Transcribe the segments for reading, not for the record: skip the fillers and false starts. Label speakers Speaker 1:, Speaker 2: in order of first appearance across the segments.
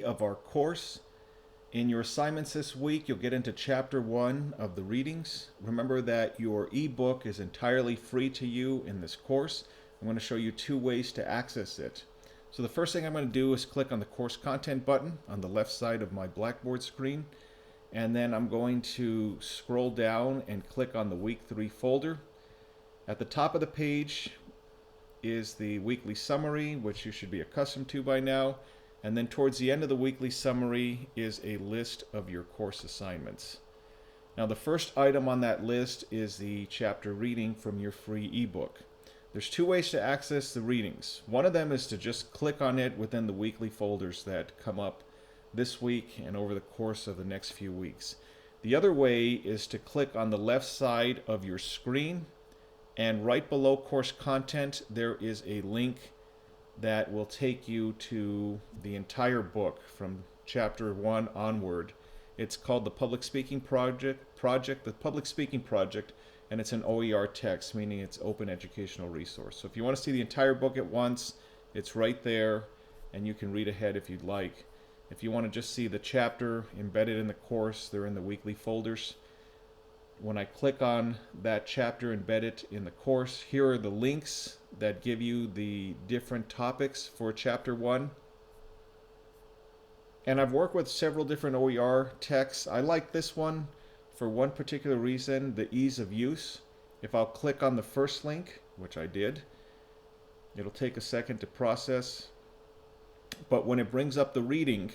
Speaker 1: of our course. In your assignments this week, you'll get into chapter 1 of the readings. Remember that your ebook is entirely free to you in this course. I'm going to show you 2 ways to access it. So the first thing I'm going to do is click on the course content button on the left side of my Blackboard screen. And then I'm going to scroll down and click on the week 3 folder. At the top of the page is the weekly summary, which you should be accustomed to by now. And then towards the end of the weekly summary is a list of your course assignments. Now the first item on that list is the chapter reading from your free ebook. There's 2 ways to access the readings. One of them is to just click on it within the weekly folders that come up this week and over the course of the next few weeks. The other way is to click on the left side of your screen, and right below course content there is a link that will take you to the entire book from chapter 1 onward. It's called the Public Speaking Project, the Public Speaking Project, and it's an OER text, meaning it's open educational resource. So if you want to see the entire book at once, it's right there, and you can read ahead if you'd like. If you want to just see the chapter embedded in the course, they're in the weekly folders. When I click on that chapter embedded in the course, here are the links that give you the different topics for chapter 1. And I've worked with several different OER texts. I like this one for one particular reason, the ease of use. If I'll click on the first link, which I did, it'll take a second to process. But when it brings up the reading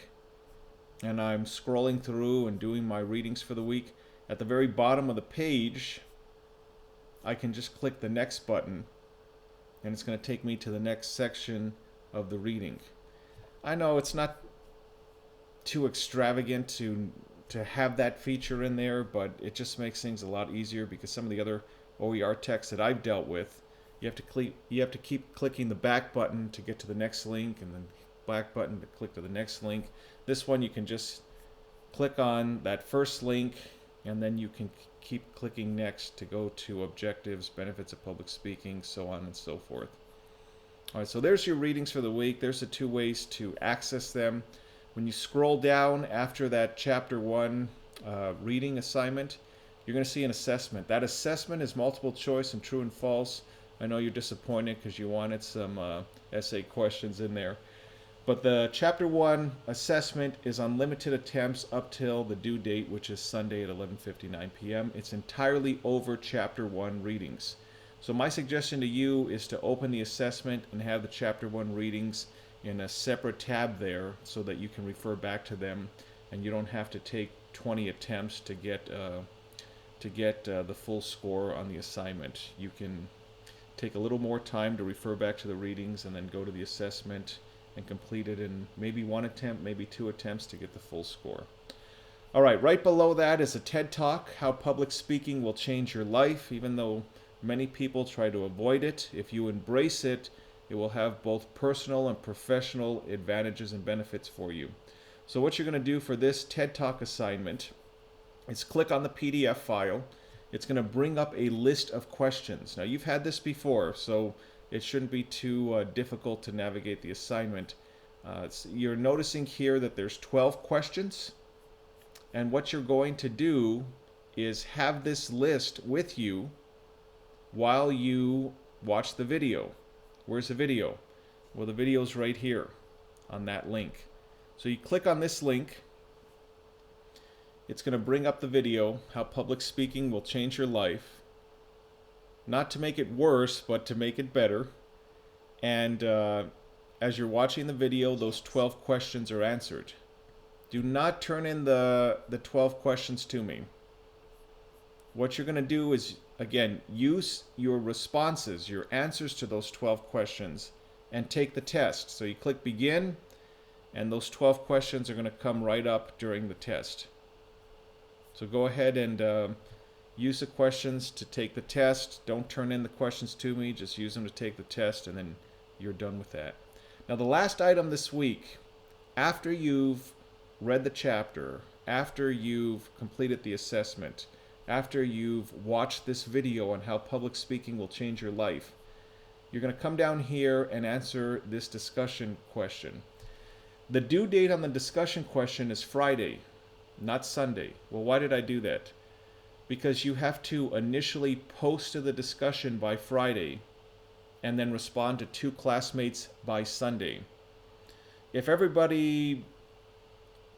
Speaker 1: and I'm scrolling through and doing my readings for the week, at the very bottom of the page, I can just click the next button and it's going to take me to the next section of the reading. I know it's not too extravagant to have that feature in there, but it just makes things a lot easier because some of the other OER texts that I've dealt with, you have to keep clicking the back button to get to the next link and then back button to click to the next link. This one you can just click on that first link and then you can keep clicking next to go to objectives, benefits of public speaking, so on and so forth. All right, so there's your readings for the week. There's the 2 ways to access them. When you scroll down after that chapter 1 reading assignment, you're going to see an assessment. That assessment is multiple choice and true and false. I know you're disappointed because you wanted some essay questions in there. But the chapter 1 assessment is unlimited attempts up till the due date, which is Sunday at 11:59 p.m. It's entirely over chapter 1 readings. So my suggestion to you is to open the assessment and have the chapter 1 readings in a separate tab there so that you can refer back to them and you don't have to take 20 attempts to get the full score on the assignment. You can take a little more time to refer back to the readings and then go to the assessment and complete it in maybe 1 attempt, maybe 2 attempts to get the full score. All right, right below that is a TED Talk, How Public Speaking Will Change Your Life. Even though many people try to avoid it, if you embrace it, it will have both personal and professional advantages and benefits for you. So what you're going to do for this TED Talk assignment is click on the PDF file. It's going to bring up a list of questions. Now you've had this before, so it shouldn't be too difficult to navigate the assignment. You're noticing here that there's 12 questions, and what you're going to do is have this list with you while you watch the video. Where's the video? Well, the video's right here on that link. So you click on this link. It's going to bring up the video, How Public Speaking Will Change Your Life. Not to make it worse, but to make it better. And as you're watching the video, those 12 questions are answered. Do not turn in the 12 questions to me. What you're going to do is, again, use your responses, your answers to those 12 questions, and take the test. So you click Begin, and those 12 questions are going to come right up during the test. So go ahead and use the questions to take the test. Don't turn in the questions to me. Just use them to take the test, and then you're done with that. Now, the last item this week, after you've read the chapter, after you've completed the assessment, after you've watched this video on how public speaking will change your life, you're going to come down here and answer this discussion question. The due date on the discussion question is Friday, not Sunday. Well, why did I do that? Because you have to initially post to the discussion by Friday and then respond to 2 classmates by Sunday. If everybody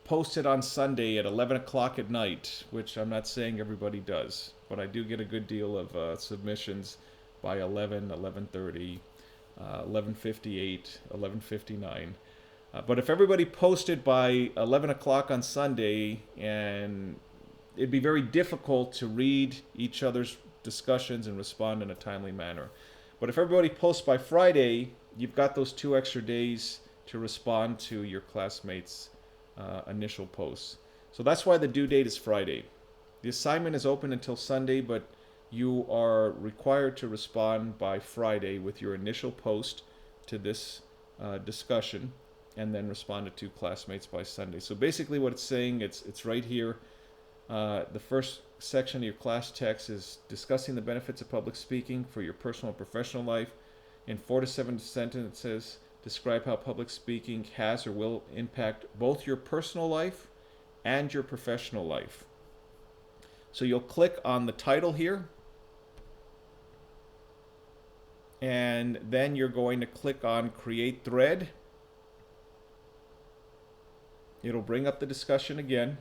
Speaker 1: posted on Sunday at 11 o'clock at night, which I'm not saying everybody does, but I do get a good deal of submissions by 11, 11:30, 11:58, 11:59. But if everybody posted by 11 o'clock on Sunday, and it'd be very difficult to read each other's discussions and respond in a timely manner. But if everybody posts by Friday, you've got those 2 extra days to respond to your classmates' initial posts. So that's why the due date is Friday. The assignment is open until Sunday, but you are required to respond by Friday with your initial post to this discussion, and then respond to 2 classmates by Sunday. So basically what it's saying, it's right here. The first section of your class text is discussing the benefits of public speaking for your personal and professional life. In 4 to 7 sentences, describe how public speaking has or will impact both your personal life and your professional life. So you'll click on the title here, and then you're going to click on Create Thread. It'll bring up the discussion again.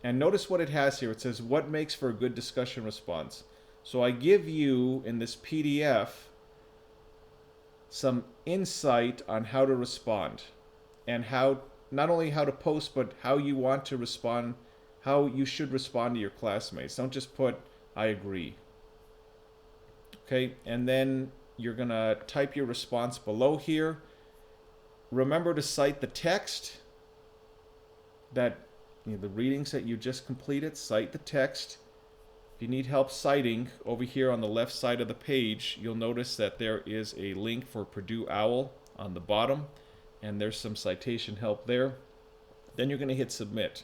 Speaker 1: And notice what it has here. It says, what makes for a good discussion response? So I give you, in this PDF, some insight on how to respond, and how, not only how to post, but how you want to respond, how you should respond to your classmates. Don't just put, I agree. Okay, and then you're gonna type your response below here. Remember to cite the text that, the readings that you just completed. Cite the text. If you need help citing, over here on the left side of the page, you'll notice that there is a link for Purdue OWL on the bottom, and there's some citation help there. Then you're going to hit submit.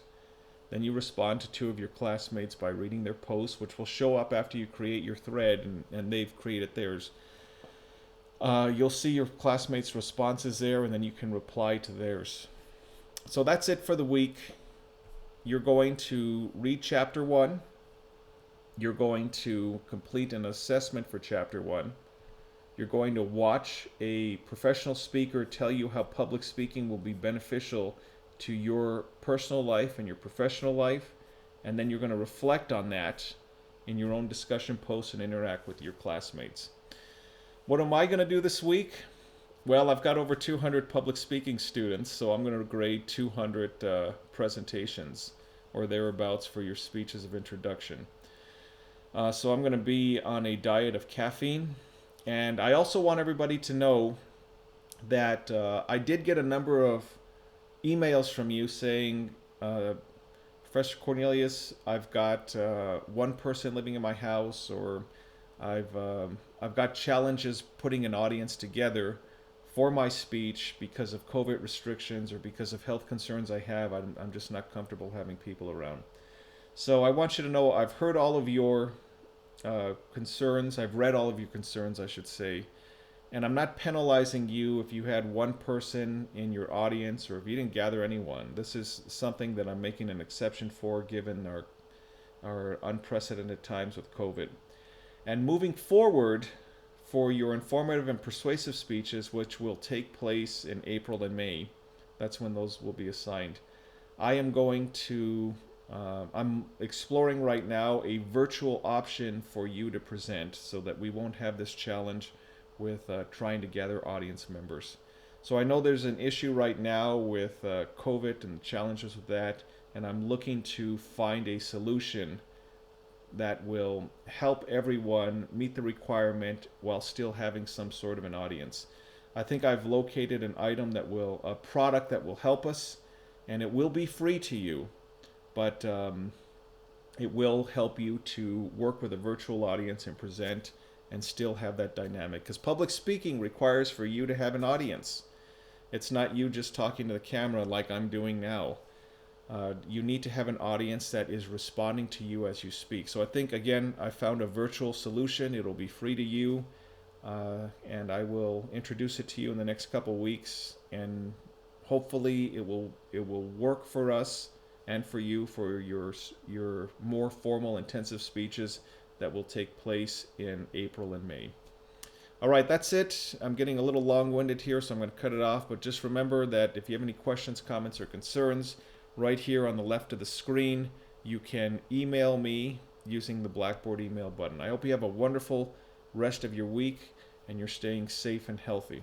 Speaker 1: Then you respond to 2 of your classmates by reading their posts, which will show up after you create your thread, and they've created theirs. You'll see your classmates' responses there, and then you can reply to theirs. So that's it for the week. You're going to read Chapter 1. You're going to complete an assessment for Chapter 1. You're going to watch a professional speaker tell you how public speaking will be beneficial to your personal life and your professional life. And then you're going to reflect on that in your own discussion posts and interact with your classmates. What am I going to do this week? Well, I've got over 200 public speaking students, so I'm going to grade 200 presentations or thereabouts for your speeches of introduction. So I'm going to be on a diet of caffeine. And I also want everybody to know that I did get a number of emails from you saying, Professor Cornelius, I've got 1 person living in my house, or I've got challenges putting an audience together for my speech because of COVID restrictions or because of health concerns I have. I'm just not comfortable having people around. So I want you to know I've heard all of your concerns. I've read all of your concerns, I should say. And I'm not penalizing you if you had 1 person in your audience or if you didn't gather anyone. This is something that I'm making an exception for given our unprecedented times with COVID. And moving forward, for your informative and persuasive speeches, which will take place in April and May, that's when those will be assigned. I am going to, I'm exploring right now a virtual option for you to present so that we won't have this challenge with trying to gather audience members. So I know there's an issue right now with COVID and the challenges with that, and I'm looking to find a solution that will help everyone meet the requirement while still having some sort of an audience. I think I've located an item that will, a product that will help us, and it will be free to you, but it will help you to work with a virtual audience and present and still have that dynamic. Because public speaking requires for you to have an audience. It's not you just talking to the camera like I'm doing now. You need to have an audience that is responding to you as you speak. So I think, again, I found a virtual solution. It'll be free to you, and I will introduce it to you in the next couple weeks, and Hopefully it will work for us and for you for your more formal intensive speeches that will take place in April and May. All right, that's it. I'm getting a little long-winded here, so I'm going to cut it off. But just remember that if you have any questions, comments, or concerns, right here on the left of the screen, you can email me using the Blackboard email button. I hope you have a wonderful rest of your week and you're staying safe and healthy.